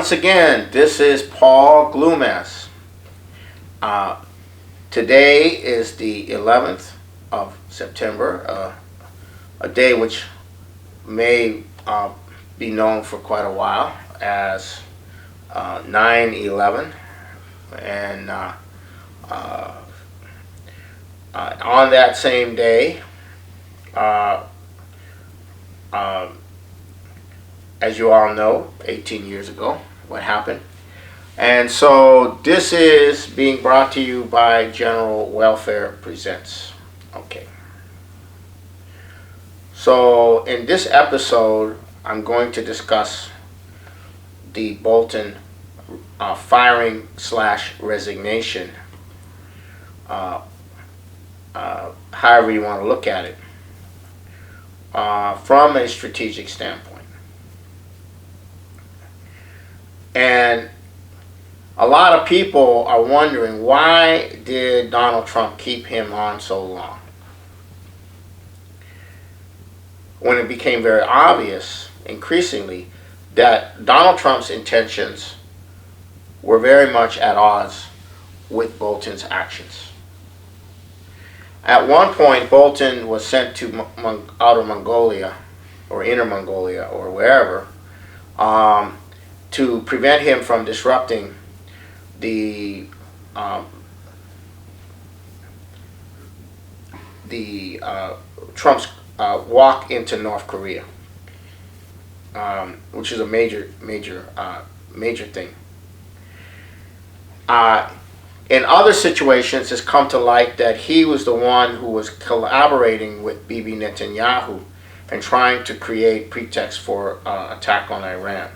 Once again, this is Paul Glumaz. Today is the 11th of September, a day which may be known for quite a while as 9/11, and on that same day, as you all know, 18 years ago, what happened. And so this is being brought to you by General Welfare Presents. Okay. So in this episode, I'm going to discuss the Bolton firing / resignation, however you want to look at it, from a strategic standpoint. And a lot of people are wondering, why did Donald Trump keep him on so long? When it became very obvious, increasingly, that Donald Trump's intentions were very much at odds with Bolton's actions. At one point, Bolton was sent to Outer Mongolia, or Inner Mongolia, or wherever, to prevent him from disrupting the Trump's walk into North Korea, which is a major thing. In other situations, it's come to light that he was the one who was collaborating with Bibi Netanyahu and trying to create pretext for attack on Iran.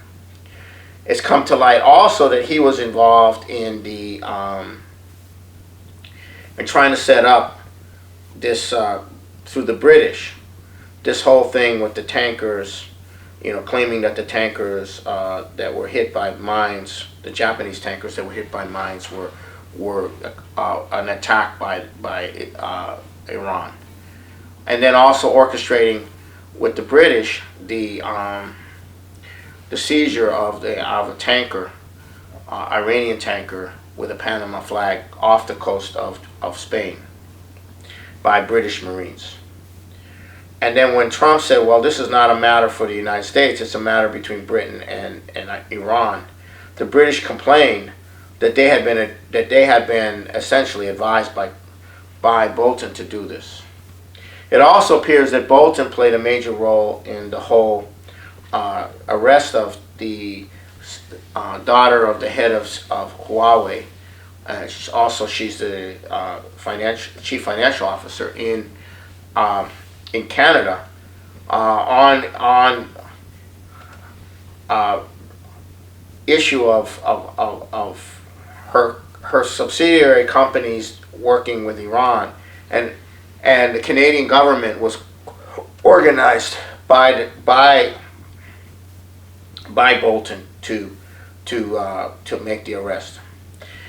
It's come to light also that he was involved in the in trying to set up this through the British, this whole thing with the tankers, claiming that the tankers that were hit by mines, the Japanese tankers that were hit by mines, were an attack by Iran, and then also orchestrating with the British the seizure of a tanker, Iranian tanker with a Panama flag off the coast of Spain by British Marines. And then when Trump said, well, this is not a matter for the United States, it's a matter between Britain and Iran, the British complained that they had been essentially advised by Bolton to do this. It also appears that Bolton played a major role in the whole arrest of the daughter of the head of Huawei. She's the chief financial officer in Canada on issue of her subsidiary companies working with Iran, and the Canadian government was organized by Bolton to make the arrest.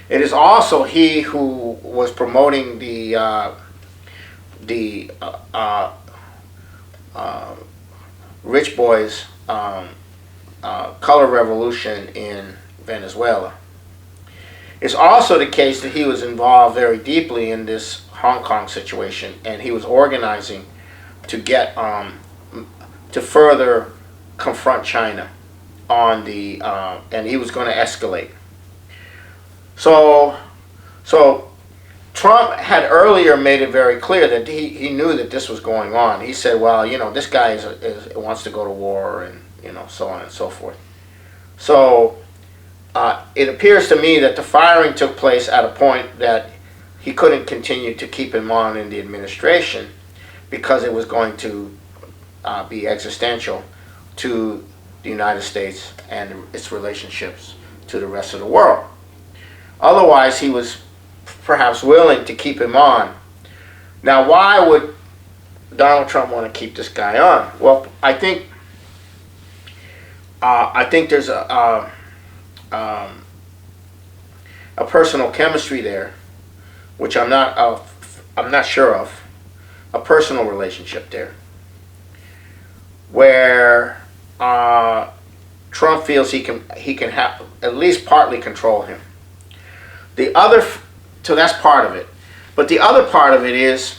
It is also he who was promoting the rich boys' color revolution in Venezuela. It's also the case that he was involved very deeply in this Hong Kong situation, and he was organizing to get to further confront China on the and he was going to escalate. So Trump had earlier made it very clear that he knew that this was going on. He said, well, this guy wants to go to war, and so on and so forth. So it appears to me that the firing took place at a point that he couldn't continue to keep him on in the administration, because it was going to be existential to the United States and its relationships to the rest of the world. Otherwise, he was perhaps willing to keep him on. Now, why would Donald Trump want to keep this guy on? Well, I think there's a personal chemistry there, which I'm not sure of, a personal relationship there, where Trump feels he can have at least partly control him. The other, so that's part of it. But the other part of it is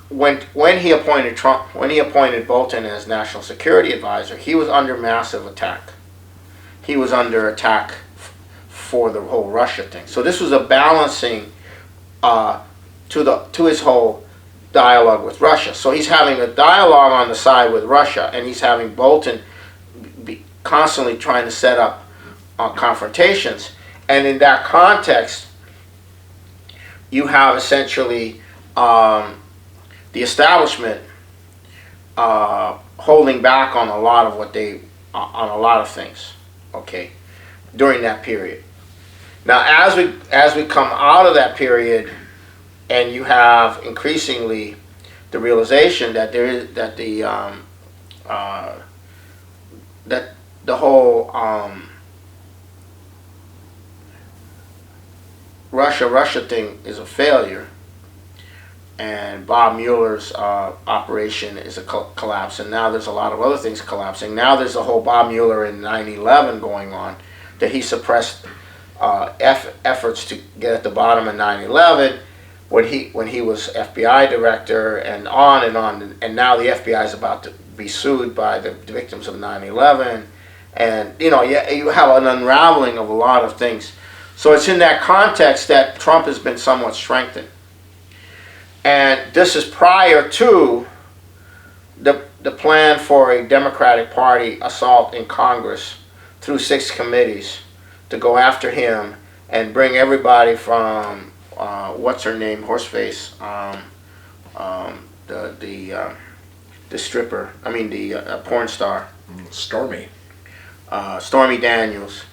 when he appointed Trump, when he appointed Bolton as national security advisor, he was under massive attack. He was under attack for the whole Russia thing. So this was a balancing to his whole dialogue with Russia. So he's having a dialogue on the side with Russia, and he's having Bolton constantly trying to set up confrontations. And in that context, you have essentially the establishment holding back on a lot of on a lot of things, okay, during that period. Now, as we come out of that period, and you have increasingly the realization that that the whole Russia thing is a failure, and Bob Mueller's operation is a collapse, and now there's a lot of other things collapsing. Now there's the whole Bob Mueller in 9/11 going on, that he suppressed efforts to get at the bottom of 9/11 when he was FBI director, and on, and now the FBI is about to be sued by the victims of 9/11, and you have an unraveling of a lot of things. So it's in that context that Trump has been somewhat strengthened. And this is prior to the plan for a Democratic Party assault in Congress through 6 committees to go after him and bring everybody from what's her name, Horseface, the stripper, I mean the porn star, Stormy Daniels.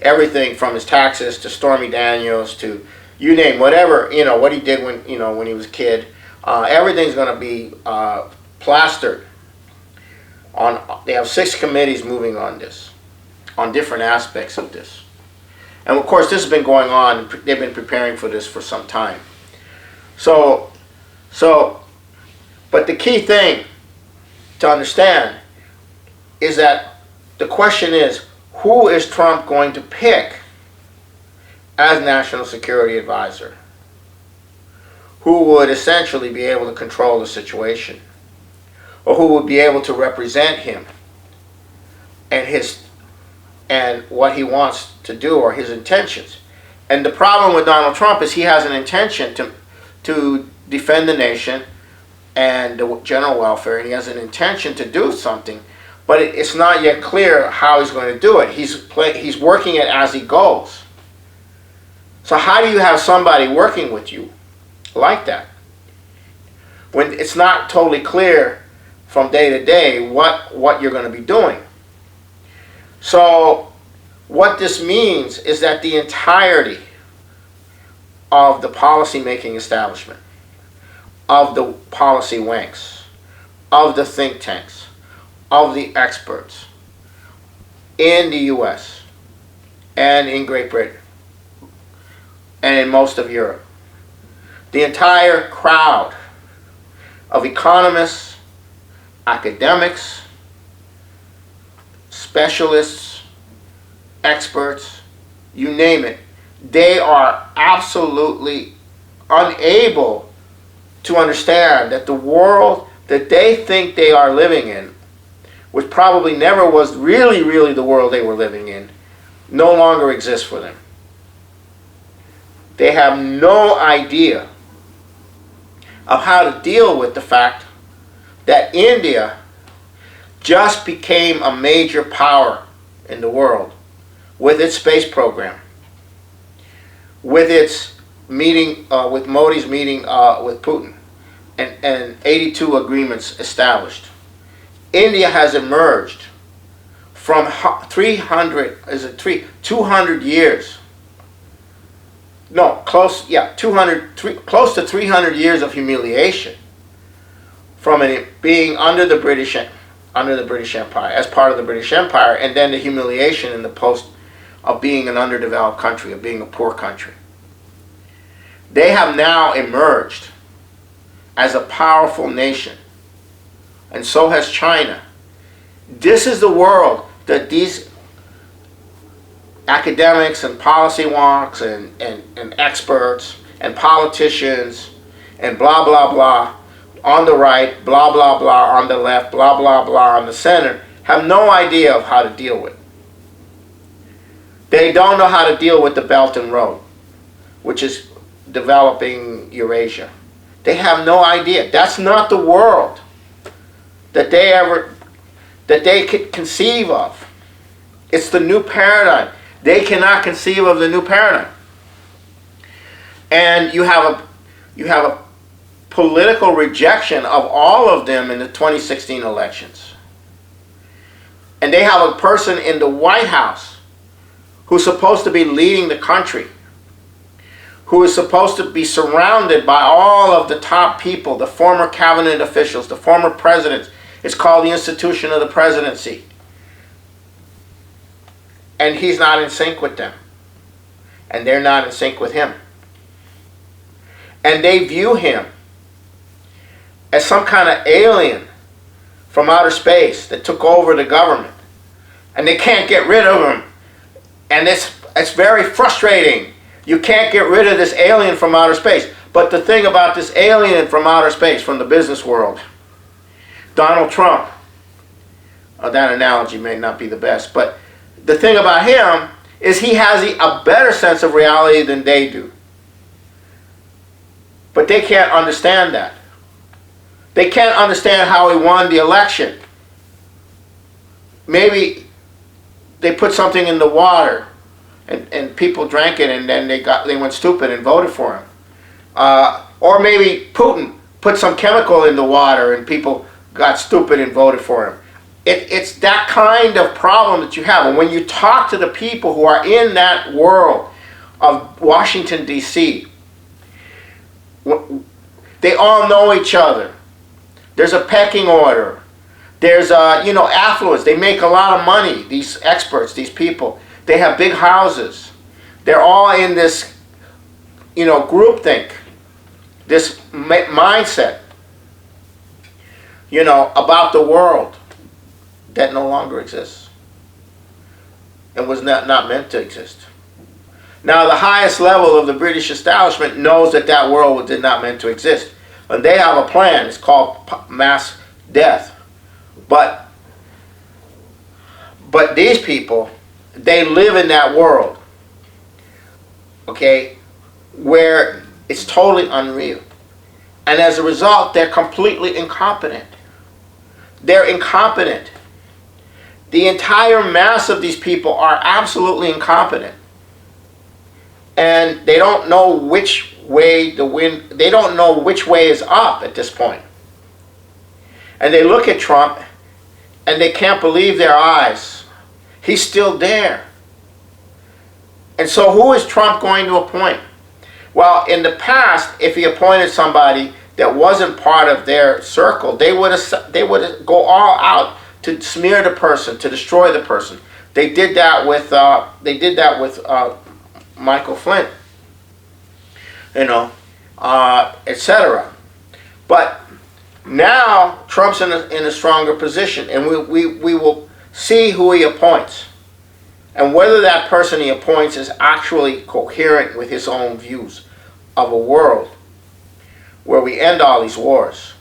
Everything from his taxes to Stormy Daniels to you name whatever, what he did when he was a kid. Everything's going to be plastered on. They have 6 committees moving on this, on different aspects of this. And of course, this has been going on. They've been preparing for this for some time. But the key thing to understand is that the question is, who is Trump going to pick as national security advisor, who would essentially be able to control the situation, or who would be able to represent him and what he wants to do, or his intentions. And the problem with Donald Trump is he has an intention to defend the nation and the general welfare, and he has an intention to do something, but it's not yet clear how he's going to do it. He's working it as he goes. So how do you have somebody working with you like that when it's not totally clear from day to day what you're going to be doing? So what this means is that the entirety of the policy-making establishment, of the policy wanks, of the think tanks, of the experts in the US and in Great Britain and in most of Europe, the entire crowd of economists, academics, specialists, experts, you name it, they are absolutely unable to understand that the world that they think they are living in, which probably never was really the world they were living in, no longer exists for them. They have no idea of how to deal with the fact that India just became a major power in the world with its space program, with its meeting, with Modi's meeting with Putin, and 82 agreements established. India has emerged from 200 years. No, close to 300 years of humiliation from it being under the British Empire, as part of the British Empire, and then the humiliation in the post of being an underdeveloped country, of being a poor country. They have now emerged as a powerful nation, and so has China. This is the world that these academics and policy wonks and experts and politicians and blah blah blah on the right, blah blah blah on the left, blah blah blah on the center have no idea of how to deal with. They don't know how to deal with the Belt and Road, which is developing Eurasia. They have no idea. That's not the world that they could conceive of. It's the new paradigm. They cannot conceive of the new paradigm. And you have a political rejection of all of them in the 2016 elections. And they have a person in the White House who's supposed to be leading the country, who is supposed to be surrounded by all of the top people, the former cabinet officials, the former presidents. It's called the institution of the presidency. And he's not in sync with them. And they're not in sync with him. And they view him as some kind of alien from outer space that took over the government. And they can't get rid of him. And it's very frustrating. You can't get rid of this alien from outer space. But the thing about this alien from outer space, from the business world, Donald Trump, that analogy may not be the best, but the thing about him is he has a better sense of reality than they do. But they can't understand that. They can't understand how he won the election. Maybe they put something in the water and people drank it and then they went stupid and voted for him. Or maybe Putin put some chemical in the water and people got stupid and voted for him. It's that kind of problem that you have. And when you talk to the people who are in that world of Washington, D.C., they all know each other. There's a pecking order. There's affluence. They make a lot of money, these experts, these people. They have big houses. They're all in this, groupthink, this mindset, about the world that no longer exists and was not meant to exist. Now, the highest level of the British establishment knows that world did not meant to exist. And they have a plan. It's called mass death. But these people, they live in that world, okay, where it's totally unreal. And as a result, they're completely incompetent. They're incompetent. The entire mass of these people are absolutely incompetent. And they don't know which way they don't know which way is up at this point. And they look at Trump and they can't believe their eyes. He's still there. And so who is Trump going to appoint? Well, in the past, if he appointed somebody that wasn't part of their circle, they would go all out to smear the person, to destroy the person. They did that with Michael Flynn, etc. But now Trump's in a stronger position, and we will see who he appoints, and whether that person he appoints is actually coherent with his own views of a world where we end all these wars,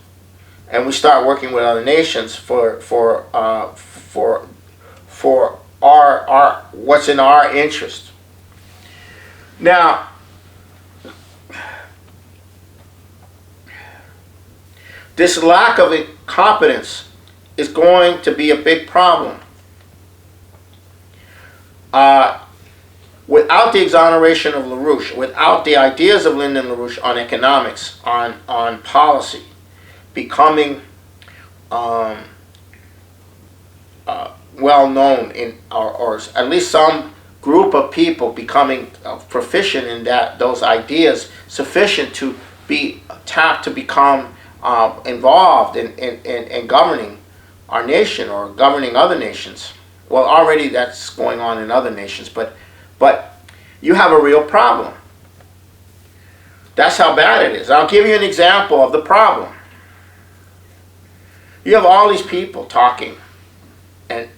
and we start working with other nations for our what's in our interest. Now, this lack of competence is going to be a big problem. Without the exoneration of LaRouche, without the ideas of Lyndon LaRouche on economics, on policy, becoming well known in, or at least some group of people becoming proficient in those ideas, sufficient to be tapped to become involved in governing our nation or governing other nations. Well, already that's going on in other nations, but you have a real problem. That's how bad it is. I'll give you an example of the problem. You have all these people talking and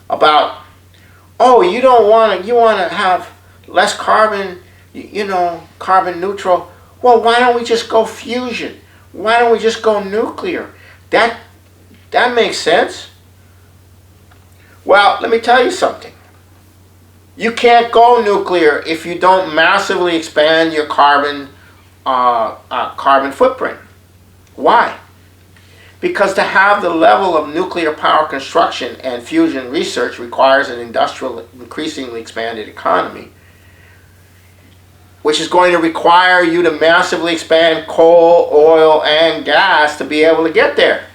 about, oh, you don't want to, you want to have less carbon, carbon neutral. Well, why don't we just go fusion? Why don't we just go nuclear? That makes sense. Well, let me tell you something. You can't go nuclear if you don't massively expand your carbon footprint. Why? Because to have the level of nuclear power construction and fusion research requires an industrial, increasingly expanded economy, which is going to require you to massively expand coal, oil, and gas to be able to get there.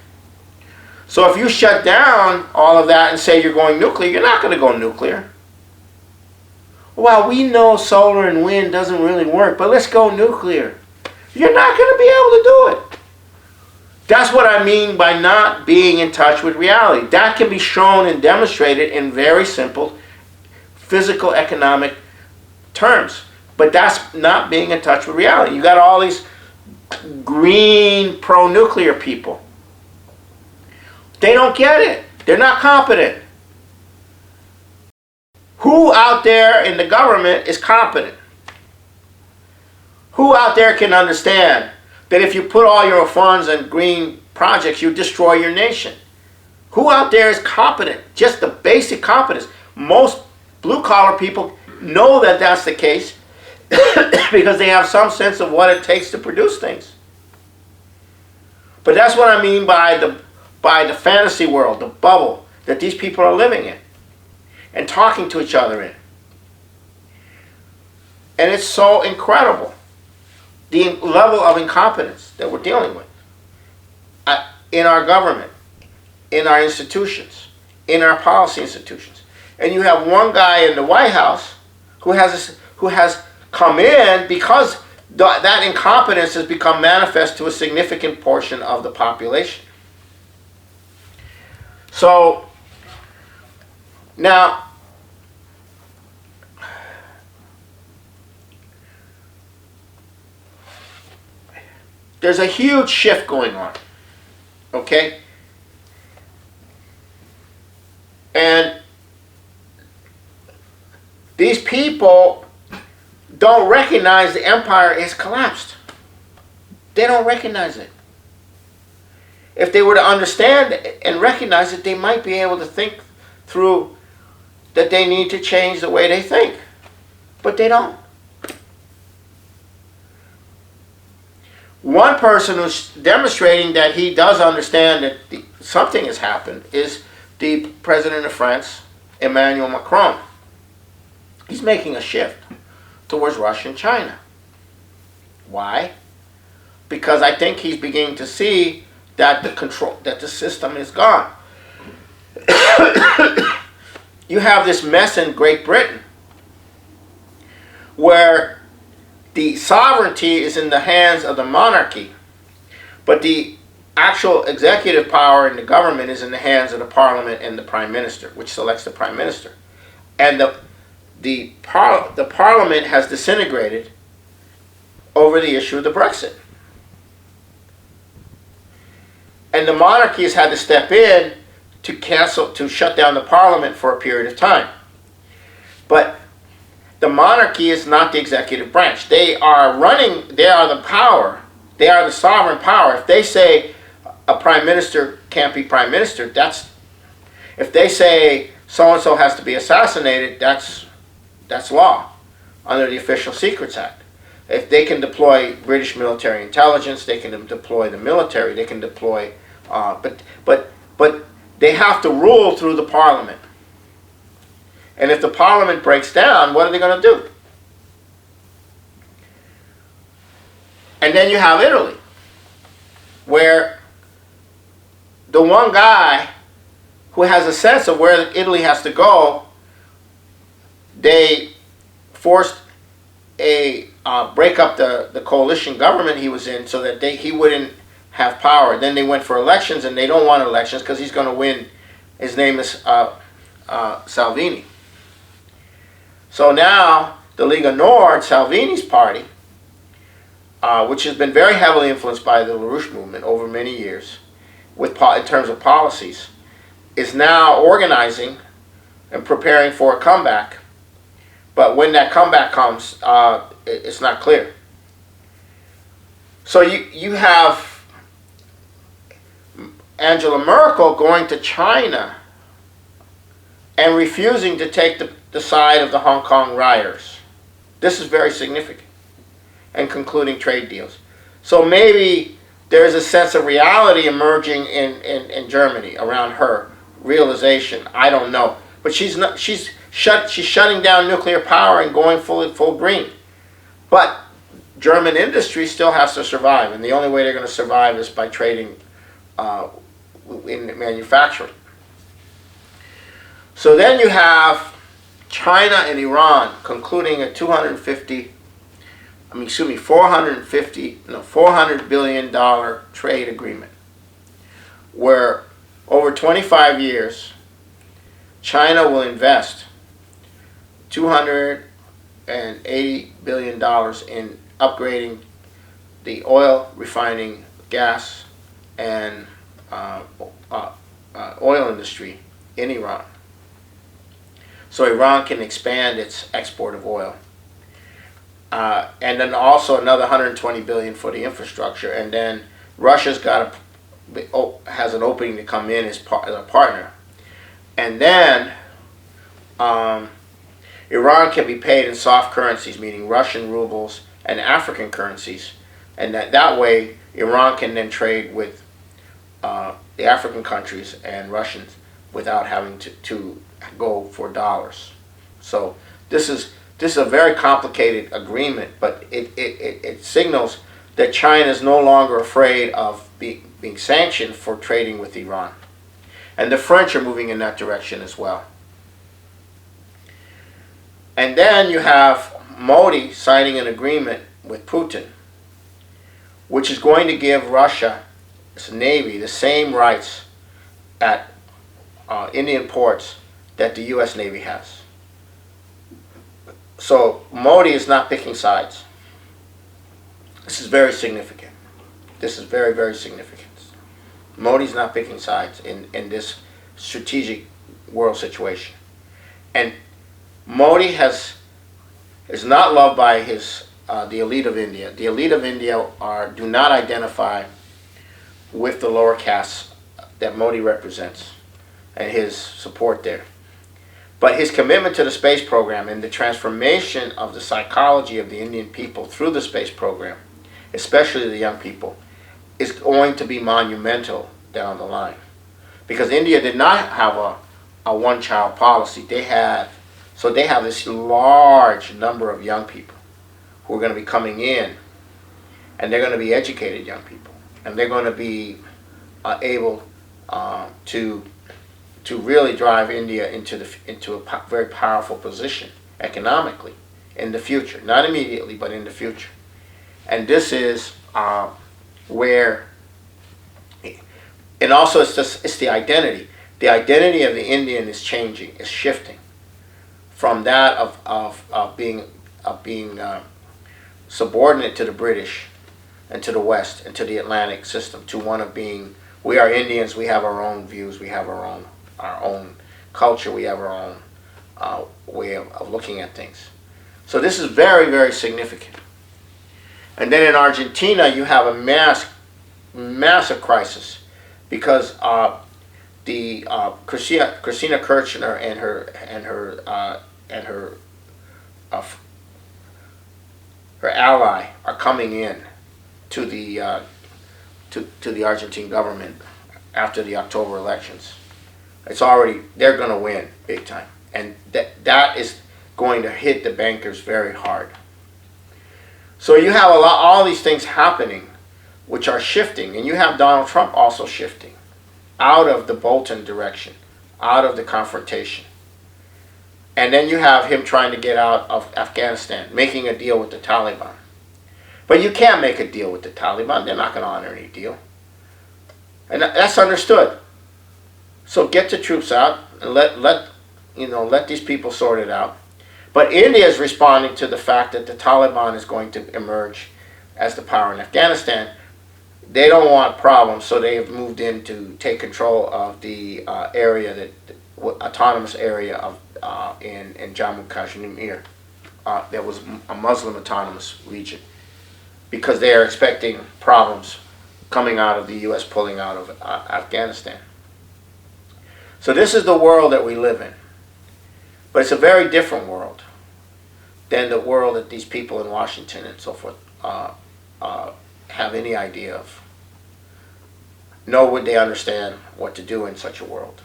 So if you shut down all of that and say you're going nuclear, you're not going to go nuclear. Well, we know solar and wind doesn't really work, but let's go nuclear. You're not going to be able to do it. That's what I mean by not being in touch with reality. That can be shown and demonstrated in very simple physical economic terms. But that's not being in touch with reality. You got all these green pro-nuclear people. They don't get it. They're not competent. Who out there in the government is competent? Who out there can understand that if you put all your funds in green projects, you destroy your nation? Who out there is competent? Just the basic competence. Most blue-collar people know that that's the case because they have some sense of what it takes to produce things. But that's what I mean by the fantasy world, the bubble that these people are living in and talking to each other in. And it's so incredible, the level of incompetence that we're dealing with in our government, in our institutions, in our policy institutions. And you have one guy in the White House who has come in because that incompetence has become manifest to a significant portion of the population. So now, there's a huge shift going on, okay? And these people don't recognize the empire has collapsed. They don't recognize it. If they were to understand and recognize it, they might be able to think through that they need to change the way they think. But they don't. One person who's demonstrating that he does understand that something has happened is the President of France, Emmanuel Macron. He's making a shift towards Russia and China. Why? Because I think he's beginning to see that the system is gone. You have this mess in Great Britain where the sovereignty is in the hands of the monarchy, but the actual executive power in the government is in the hands of the parliament and the prime minister, which selects the prime minister. And the parliament has disintegrated over the issue of the Brexit. And the monarchy has had to step in to shut down the parliament for a period of time. But the monarchy is not the executive branch. They are the power. They are the sovereign power. If they say a prime minister can't be prime minister, if they say so-and-so has to be assassinated, that's law under the Official Secrets Act. If they can deploy British military intelligence, they can deploy the military, they can deploy, but they have to rule through the parliament. And if the parliament breaks down, what are they going to do? And then you have Italy, where the one guy who has a sense of where Italy has to go, they forced break up the coalition government he was in so that he wouldn't have power. Then they went for elections, and they don't want elections because he's going to win. His name is Salvini. So now the Lega Nord, Salvini's party, which has been very heavily influenced by the LaRouche movement over many years, in terms of policies, is now organizing and preparing for a comeback. But when that comeback comes, it's not clear. So you have Angela Merkel going to China and refusing to take the side of the Hong Kong rioters. This is very significant. And concluding trade deals. So maybe there's a sense of reality emerging in Germany around her realization. I don't know. But she's shutting down nuclear power and going full green. But German industry still has to survive, and the only way they're going to survive is by trading in manufacturing. So then you have China and Iran concluding a $400 billion trade agreement, where over 25 years, China will invest $280 billion in upgrading the oil refining, gas, and oil industry in Iran. So Iran can expand its export of oil. And then also another $120 billion for the infrastructure. And then Russia's has an opening to come in as a partner. And then Iran can be paid in soft currencies, meaning Russian rubles and African currencies. And that way, Iran can then trade with the African countries and Russians without having to go for dollars. So this is a very complicated agreement, but it signals that China is no longer afraid of being sanctioned for trading with Iran. And the French are moving in that direction as well. And then you have Modi signing an agreement with Putin, which is going to give Russia's Navy the same rights at Indian ports that the U.S. Navy has. So Modi is not picking sides. This is very significant. This is very, very significant. Modi's not picking sides in this strategic world situation. And Modi is not loved by the elite of India. The elite of India do not identify with the lower castes that Modi represents and his support there. But his commitment to the space program and the transformation of the psychology of the Indian people through the space program, especially the young people, is going to be monumental down the line. Because India did not have a one-child policy. They have this large number of young people who are going to be coming in, and they're going to be educated young people, and they're going to be able to really drive India into a very powerful position economically in the future. Not immediately, but in the future. And this is where, and also it's the identity. The identity of the Indian is changing, is shifting from that of being subordinate to the British and to the West and to the Atlantic system, to one of being, we are Indians, we have our own views, we have our own culture, we have our own way of looking at things. So this is very, very significant. And then in Argentina, you have a massive crisis because Cristina Kirchner and her ally are coming in to the Argentine government after the October elections. They're going to win big time, and that is going to hit the bankers very hard. So you have all these things happening, which are shifting, and you have Donald Trump also shifting out of the Bolton direction, out of the confrontation. And then you have him trying to get out of Afghanistan, making a deal with the Taliban. But you can't make a deal with the Taliban. They're not going to honor any deal. And that's understood. So get the troops out and let these people sort it out. But India is responding to the fact that the Taliban is going to emerge as the power in Afghanistan, they don't want problems, so they have moved in to take control of the area autonomous area of in Jammu and Kashmir. There was a Muslim autonomous region because they are expecting problems coming out of the U.S. pulling out of Afghanistan. So this is the world that we live in, but it's a very different world than the world that these people in Washington and so forth have any idea of. Nor would they understand what to do in such a world.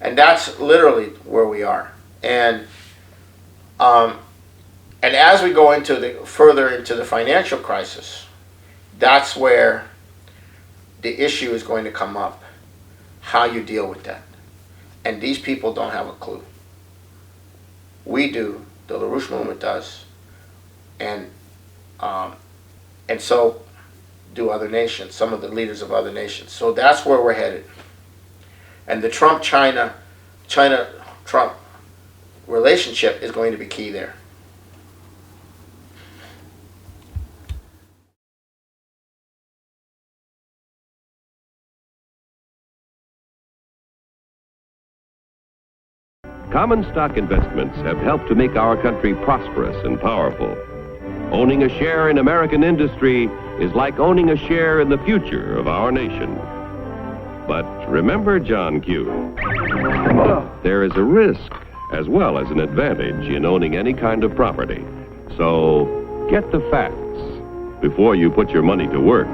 And that's literally where we are. And as we go further into the financial crisis, that's where the issue is going to come up, how you deal with that. And these people don't have a clue. We do, the LaRouche movement does, and so do other nations, some of the leaders of other nations. So that's where we're headed. And the Trump-China Trump relationship is going to be key there. Common stock investments have helped to make our country prosperous and powerful. Owning a share in American industry is like owning a share in the future of our nation. But remember, John Q, there is a risk as well as an advantage in owning any kind of property. So get the facts before you put your money to work.